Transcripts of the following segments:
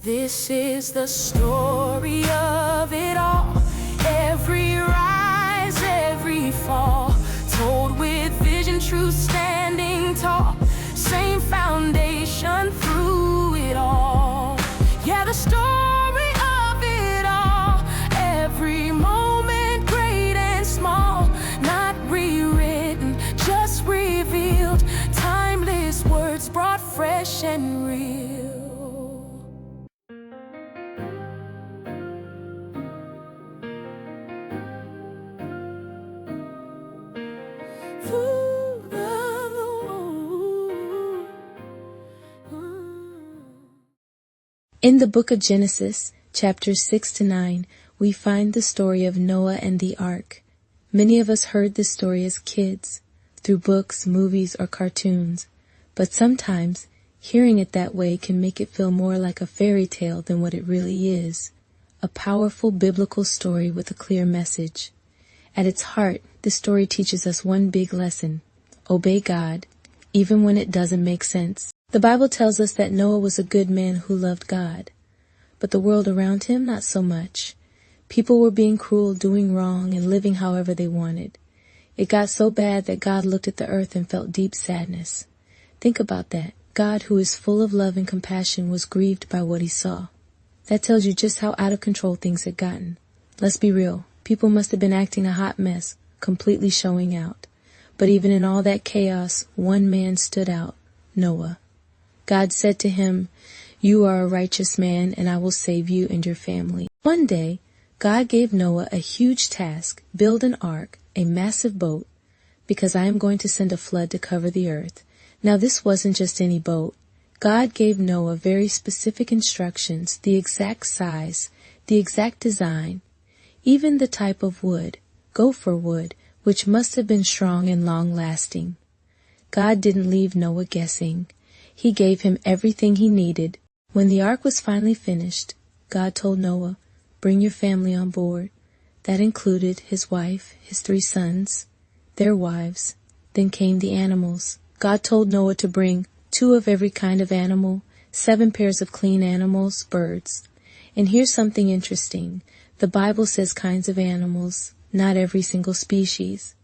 This is the story of it all. Every rise, every fall, told with vision, truth standing tall. Same foundation through it all. Yeah, the story of it all. Every moment, great and small, not rewritten, just revealed. Timeless words brought fresh and real. In the book of Genesis, chapters 6 to 9, we find the story of Noah and the ark. Many of us heard this story as kids, through books, movies, or cartoons, but sometimes hearing it that way can make it feel more like a fairy tale than what it really is, a powerful biblical story with a clear message. At its heart, this story teaches us one big lesson: obey God, even when it doesn't make sense. The Bible tells us that Noah was a good man who loved God, but the world around him, not so much. People were being cruel, doing wrong, and living however they wanted. It got so bad that God looked at the earth and felt deep sadness. Think about that. God, who is full of love and compassion, was grieved by what he saw. That tells you just how out of control things had gotten. Let's be real. People must have been acting a hot mess, completely showing out. But even in all that chaos, one man stood out: Noah. God said to him, "You are a righteous man, and I will save you and your family." One day, God gave Noah a huge task: build an ark, a massive boat, because I am going to send a flood to cover the earth. Now, this wasn't just any boat. God gave Noah very specific instructions: the exact size, the exact design, even the type of wood, gopher wood, which must have been strong and long-lasting. God didn't leave Noah guessing. He gave him everything he needed. When the ark was finally finished, God told Noah, "Bring your family on board." That included his wife, his 3 sons, their wives. Then came the animals. God told Noah to bring 2 of every kind of animal, 7 pairs of clean animals, birds. And here's something interesting. The Bible says kinds of animals, not every single species.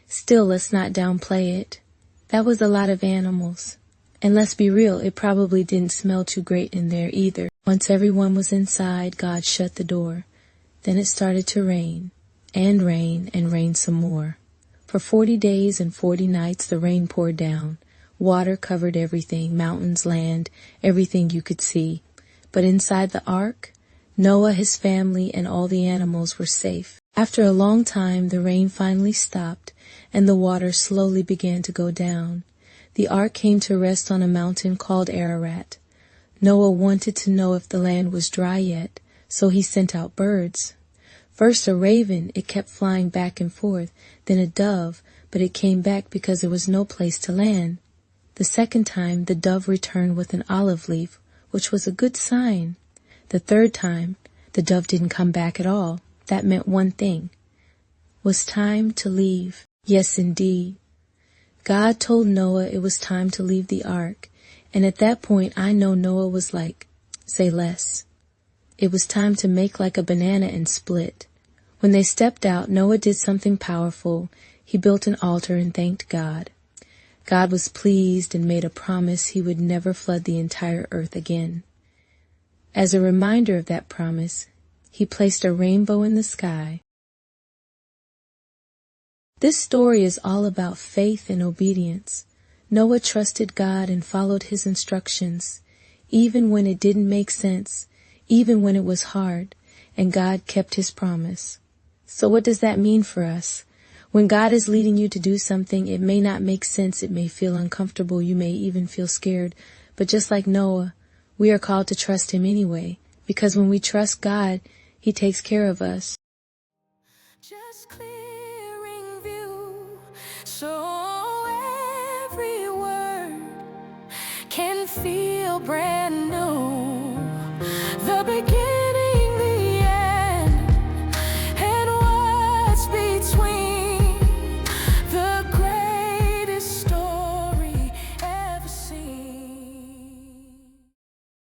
Still, let's not downplay it. That was a lot of animals. And let's be real, it probably didn't smell too great in there either. Once everyone was inside, God shut the door. Then it started to rain, and rain, and rain some more. For 40 days and 40 nights the rain poured down. Water covered everything, mountains, land, everything you could see. But inside the ark, Noah, his family, and all the animals were safe. After a long time, the rain finally stopped, and the water slowly began to go down. The ark came to rest on a mountain called Ararat. Noah wanted to know if the land was dry yet, so he sent out birds. First a raven, it kept flying back and forth, then a dove, but it came back because there was no place to land. The second time, the dove returned with an olive leaf, which was a good sign. The third time, the dove didn't come back at all. That meant one thing: was time to leave. Yes, indeed. God told Noah it was time to leave the ark, and at that point I know Noah was like, say less. It was time to make like a banana and split. When they stepped out, Noah did something powerful. He built an altar and thanked God. God was pleased and made a promise he would never flood the entire earth again. As a reminder of that promise, he placed a rainbow in the sky. This story is all about faith and obedience. Noah trusted God and followed his instructions, even when it didn't make sense, even when it was hard, and God kept his promise. So what does that mean for us? When God is leading you to do something, it may not make sense, it may feel uncomfortable, you may even feel scared, but just like Noah, we are called to trust him anyway, because when we trust God, he takes care of us. Just clearing view, so every word can feel brand new. The beginning